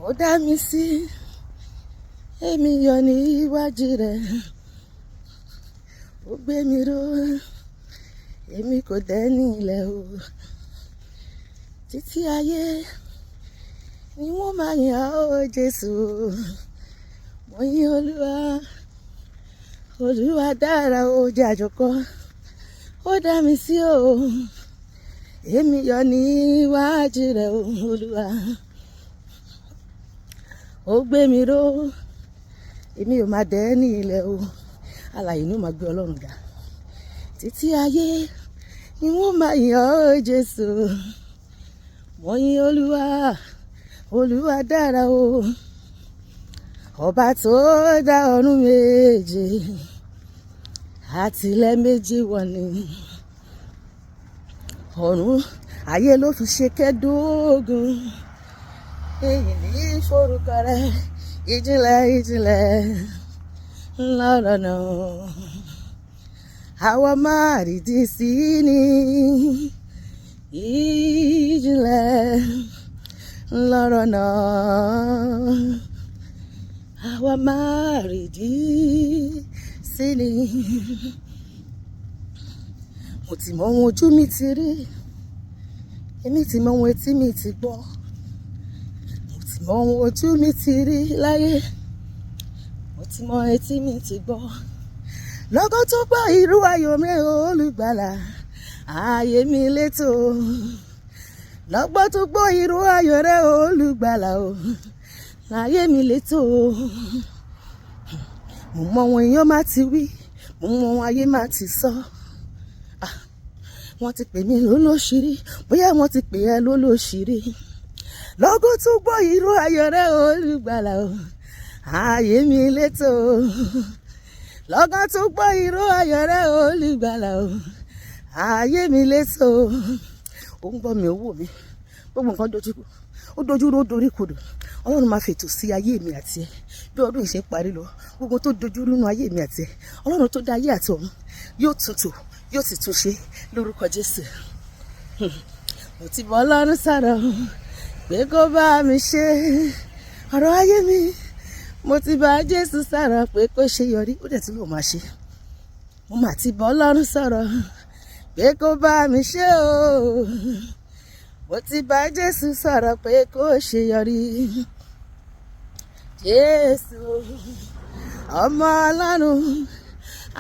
ó dá mi sí èmi yọ̀ níwájú rẹ̀ ó gbé mi ró èmi kò dẹ́ni ilẹ̀ o títí ayé ni wọ́n máa yàn ó Jésù mo yìn Olúwa Olúwa dára ó jẹ́ àjọkọ́ ó dá mi sí o èmi yọ̀ níwájú rẹ̀ o Olúwa ó gbé mi ró èmi ò máa dẹ́ni ilẹ̀ o alààyè ni ó máa gbé Ọlọ́run ga títí ayé ni wọ́n máa yàn ó Jésù mo yìn Olúwa Olúwa dára o ọba tó dá ọ̀run méje àti ilẹ̀ méjì wọ̀n ni ọ̀run ayé ló fi ṣe kẹ́dógún èyí ní ìforúkọ rẹ̀ ìjìnlẹ̀ lọ́rọ̀ náà àwa máa rídìí sí ni ìjìnlẹ̀ lọ́rọ̀ náà àwa máa rídìí sí ni mo ti mọ ohun ojú mi ti rí èmi ti mọ ohun etí mi ti gbọ́ mo ti mọ ohun ojú mi ti rí láyé mo ti mọ etí mi ti gbọ́ lọ́gán tó gbọ́ irú ayọ̀ mi olùgbàlà ayé mi létò lọ́gbọ́n tó gbọ́ irú ayọ̀ rẹ olùgbàlà o ayé mi létò mo mọ ohun èèyàn má ti wí mo mọ ohun ayé má ti sọ wọ́n ti pè mí lólóṣìírí bóyá wọ́n ti pè ẹ́ lólóṣìírí lọ́gán tó gbọ́ irú ayọ̀ rẹ olùgbàlà o ayé mi létò lọ́gán tó gbọ́ irú ayọ̀ rẹ olùgbàlà o ayé mi létò ó ń gbọ́ mi owó mi gbogbo nǹkan dojúrú ó dorí kodò Ọlọ́run máa fètò sí ayé mi àti ẹ bí ọdún ìṣe parí lọ gbogbo tó dojúrú nínú ayé mi àti ẹ Ọlọ́run tó dá ayé àti ọ̀run yóò túntò yóò sì túnṣe lórúkọ Jésù mo ti bọ́ Ọlọ́run sọ̀rọ̀ pé kó bá mi ṣe ọ̀rọ̀ ayé mi mo ti bá Jésù sọ̀rọ̀ pé kó ṣe yọrí ó dẹ̀ tí ló máa ṣe mo mà ti bọ́ Ọlọ́run sọ̀rọ̀ pé kó bá mi ṣe o mo ti bá Jésù sọ̀rọ̀ pé kó ṣe yọrí Jésù ọmọ Ọlọ́run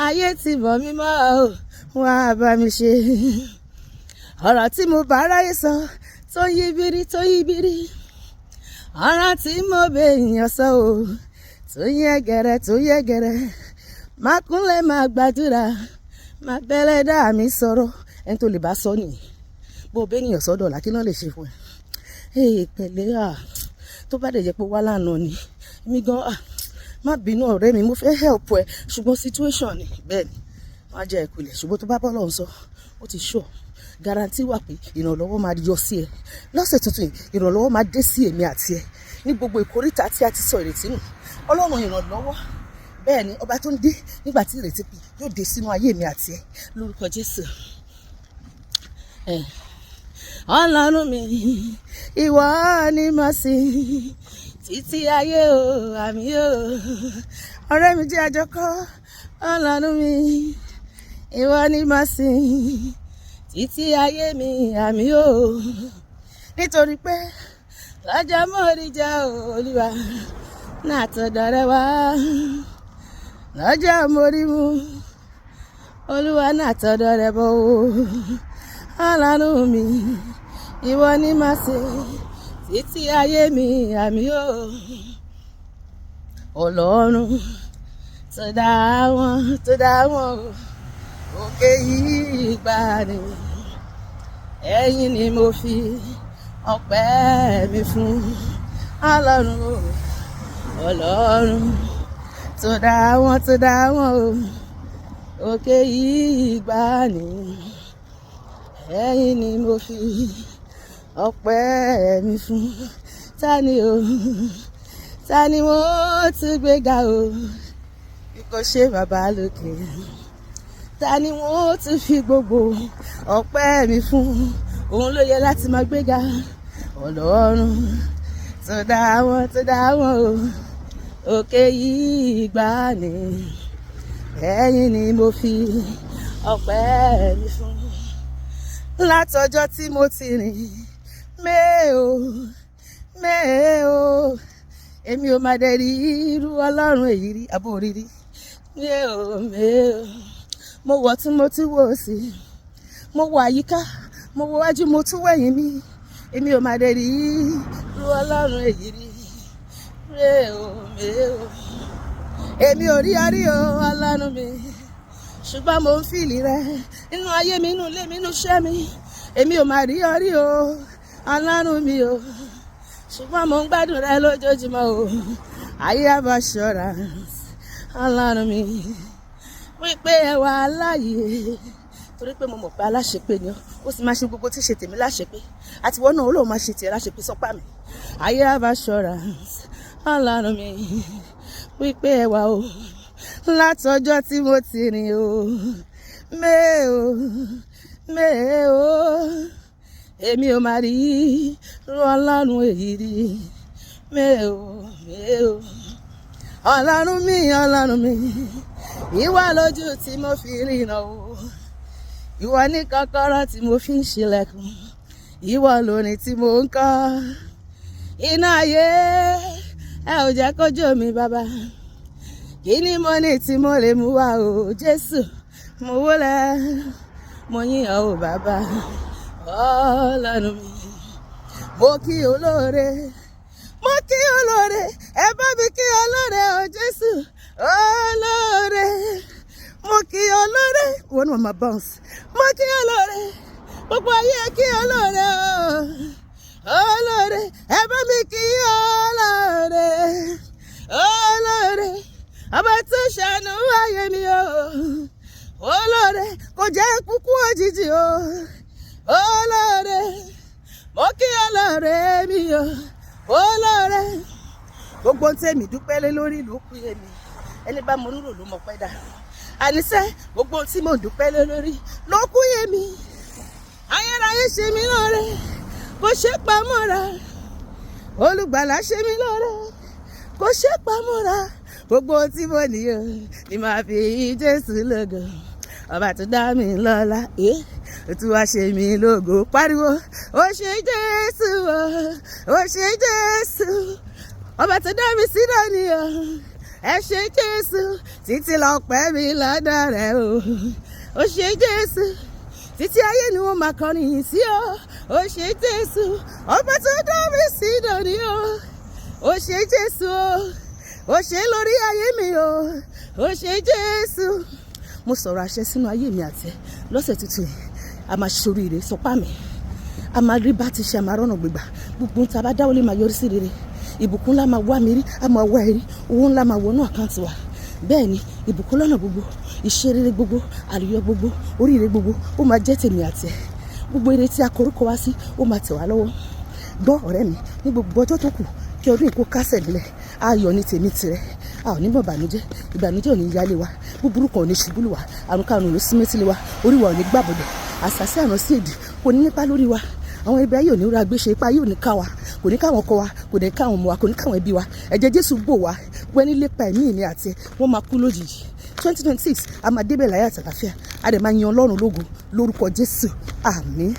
ayé ti mọ̀ mí mọ́ o wá bá mi ṣe ọ̀rọ̀ tí mo bá ráyè sọ tó yí bírí ọ̀rọ̀ tí mo bẹ èèyàn sọ o tó yẹ gẹ̀rẹ́ má kúnlẹ̀ má gbàdúrà má bẹ́lẹ̀ dá mi sọ̀rọ̀ ẹni tó lè bá sọ nìyí bó o bẹ ènìyàn sọ́dọ̀ là kí náà lè ṣe fún ẹ pẹ̀lẹ́ tó bá dẹ̀ jẹ́ pé wá lánàá ni mi gan má bínú ọ̀rẹ́ mi mo fẹ́ help ẹ ṣùgbọ́n situation ni bẹ́ẹ̀ ni wọ́n á jẹ́ ìkulẹ̀ ṣùgbọ́n tó bá bọ́ lọ́hùn sọ ó ti sure guarantee wà pé ìrànlọ́wọ́ máa yọ sí ẹ lọ́sẹ̀ tuntun ìrànlọ́wọ́ máa dé sí èmi àti ẹ ní gbogbo ìkórìtà tí a ti sọ ìrètí nù Ọlọ́run ìrànlọ́wọ́ bẹ́ẹ̀ ni ọba tó ń dé nígbà tí ìrètí pé yóò dé sínú ayé mi àti ẹ lórúkọ Jésù Ọlọ́run mi ìwọ ni mo sìn títí ayé o àmì o ọ̀rẹ́ mi jẹ́ àjọkọ́ Ọlọ́run mi ìwọ ni mo sìn títí ayé mi àmì o nítorí pé lọ́jọ́ mórí jẹ́ Olúwa náà tọ̀dọ̀ rẹ wá lọ́jọ́ mórí mu Olúwa náà tọ̀dọ̀ rẹ bọ̀ o Ọlọ́run mi ìwọ ni màá ṣe títí ayé mi àmì o Ọlọ́run tó dá wọn òkè yìí gbà ní ẹ̀yìn ni mo fi ọpẹ́ mi fún Ọlọ́run tó dá wọn òkè yìí gbà ní ẹ̀yìn ni mo fi ọpẹ́ mi fún ta ni wọ́n tún gbéga o bí kò ṣe bàbá lókè ta ni wọ́n tún fi gbogbo ọpẹ́ mi fún òun ló yẹ láti máa gbéga Ọlọ́run tó dá wọn o òkè yìí gbà ní ẹ̀yìn ni mo fi ọpẹ́ mi fún látọjọ́ tí mo ti rìn mẹ́ẹ̀ o èmi ò máa dẹ̀ rí irú ọlọ́run èyí rí àbò rírí mẹ́ẹ̀ o mo wọ̀ tún mo tún wò sí mo wọ àyíká mo wọ wájú mo tún wẹ̀yìn mi èmi ò máa dẹ̀ rí irú ọlọ́run èyí rí mẹ́ẹ̀ o èmi ò rí ọrí o ọlọ́run mi ṣùgbọ́n mo ń fìlì rẹ nínú ayé mi nínú ilé mi nínú iṣẹ́ mi èmi ò máa rí ọrí o ọlọ́run mi o ṣùgbọ́n mo ń gbádùn rẹ lójoojúmọ́ o ayé assurance ọlọ́run mi wípé ẹ wà láàyè torí pé mo mọ̀ pé aláṣepé ni ó sì máa ṣe gbogbo tí ṣe tèmi láṣepé àtiwọ́ náà ó lóun máa ṣe tiẹ̀ láṣepé sọ́pà mi ayé assurance ọlọ́run mi wípé ẹ wà o látọjọ́ tí mo ti rìn o mẹ́ẹ̀ o èmi ò máa rí irú ọlọ́run èyí rí mẹ́ẹ̀ o ọlọ́run mi ìwọ lójú tí mo fi ríran o ìwọ ní kọ́kọ́rọ́ tí mo fi ń ṣílẹ̀kùn ìwọ lórin tí mo ń kọ iná ayé ẹ ò jẹ́ kójú mi bàbá kí ni mo ní tí mo lè mú wá o Jésù mo wólẹ̀ mo yìn ọ́ o bàbá ọlọ́run mi mo kí olóore ẹ bá mi kí olóore o Jésù olóore mo kí olóore wọn náà máa bounce mo kí olóore gbogbo ayé kí olóore o olóore ẹ bá mi kí olóore ọba tó ṣàánú ayé mi o olóore kò jẹ́ kúkú òjijì o olóore mo kí olóore mi o olóore gbogbo ń tẹ̀mí dúpẹ́ lé lórí ìlú kú èmi ẹni bá mo rúrò ló mọ̀ pẹ́ dà àníṣe gbogbo tí mo dúpẹ́ lé lórí ló kú èmi ayérayé ṣe mí lóore kò ṣe pamọ́ra olùgbàlà ṣe mí lóore kò ṣe pamọ́ra gbogbo tí mo níyò ni màá fi Jésù lógo ọba tó dá mi lọ́lá ó tún wá ṣe mí lógo pariwo ó ṣe Jésù ó ṣe Jésù ọba tó dá mi sí lónìí o ẹ ṣe Jésù títí lọ́pẹ́ mi lọ́dọ̀ rẹ̀ ó ṣe Jésù títí ayé ni wọ́n máa kọrin yìí sí ó ṣe Jésù ọba tó dá mi sí lónìí ó ṣe Jésù ó ṣe lórí ayé mi ó ṣe Jésù mo sọ̀rọ̀ àṣẹ sínú ayé mi àti lọ́sẹ̀ tuntun yìí a máa ṣoríire sọpá mi a máa rí bá ti ṣe a máa rọ́nà gbígbà gbogbo ń ta bá dáwọ́lé máa yọrí sí rere ìbùkún ńlá máa wá mi rí a máa wá ẹ rí owó ńlá máa wọnú àkáǹtì wa bẹ́ẹ̀ ni ìbùkún lọ́nà gbogbo iṣẹ́ rere gbogbo àlùyọ gbogbo oríire gbogbo ó máa jẹ́ tèmi àti ẹ gbogbo ire tí a korúkọ wá sí ó máa tẹ̀ wá lọ́wọ́ gbọ́ ọ̀rẹ́ mi ní gbogbo ọjọ́ tó kù kí ọdún ìkó kásẹ̀ nílẹ̀ ayọ̀ ní tèmi tirẹ̀ a ò ní bọ̀ ìbànújẹ́ ò ní yálé wa búburú kan ò ní ṣubú lù wá àrùn karùn ò ní sí métílé wa orí wa ò ní gbàbọ̀dẹ̀ àṣàṣì àrùn sí èdè kò ní nípa lórí wa àwọn ibi ayé ò ní ra gbéṣe ipa ayé ò ní ká wa kò ní káwọn ọkọ wa kò ní káwọn ọmọ wa kò ní káwọn ẹbí wa ẹ̀jẹ̀ Jésù bò wá wẹ́ni lépa ẹ̀mí mi àti wọ́n máa kú lójijì 2026 a máa débẹ̀ láyé àtàlàfíà a dẹ̀ máa yan Ọlọ́run lógo lórúkọ Jésù àmín.